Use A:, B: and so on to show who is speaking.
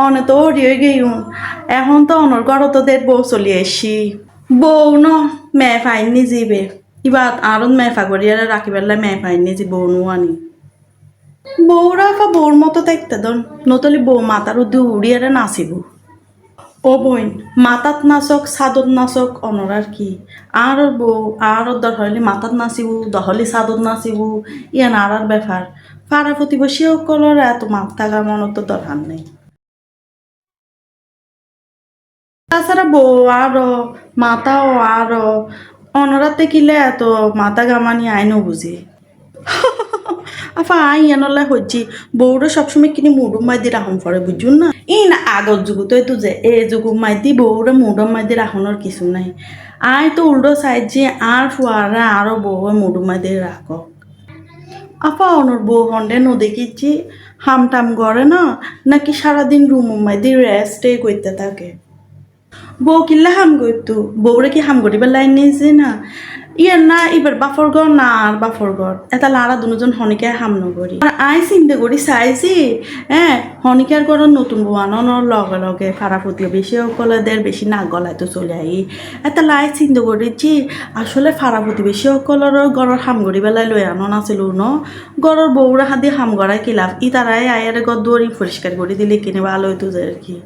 A: অনে তো হয়ে গেইন এখন তো অনর ঘর তো দেড় বউ চলি আসি বউ ন মে ফাইনি যাবে এবার আরো মেফা করিয়া রাখি পেলে মে ফাইনি যে বউ নুয়ানি বউরা বউর মতো দেখতে দন নতলি বউ মাতার উড়িয়ারে নাচিব ও বইন মাতাত নাচক চাদত নাচক অনরার কি আর বউ আর দর হইলে মাতাত নাচিব দহলি চাদত নাচিব ইয়ান আর ব্যাপার পাড়া প্রতিবেশী সকলের এত মাথা মনত দরকার নেই তাছাড়া বউ আরো মাতাও আরো অনরাতে কিলে এত মাথা গামানি আইনও বুঝি আফা আই এনলে হচ্ছি বউরে সবসময় কিনি মুডুম মাই দিয়ে রাখুন পরে বুঝুন না ই না আগর যুগ তো এইটো যে এ যুগ মাই দি বউরে মুডুম মাই দিয়ে রাখুনোর কিছু নাই আই তো উল্টো সাইড যে আর ফুয়ারা আরো বউয়ে মুডুম মাই দিয়ে রাখ আপা অনর বউ হন্ডে ন দেখিছি হাম টাম করে না নাকি সারাদিন রুম মাই দিয়ে রেস্টে করতে থাকে বউ কিল্লা হাম করতো বউরে কি হাম করিবার লাইন নিয়েছে না ইয়ার না এবার বাফর ঘর না আর বাফর ঘর এটা লারা দুজন হনিকে হাম নগরি আর আই চিন্তা করি চাইছি হ্যাঁ হনিকার ঘর নতুন বউ আনানোর লগে লগে ফারাফতি বেশি সকলেদের বেশি নাক গলায় তো চলে আই এটা লাই চিন্তা করেছি আসলে ফারাফতি বেশি সকলের ঘরের হাম গড়ি বেলায় লই আনো নাছিল ন ঘরের বউরা হাতে হাম গড়ায় কি লাভ ই তারাই আয়ের ঘর দুয়ারি পরিষ্কার করে দিলে কিনে ভালো হইতো যে আর কি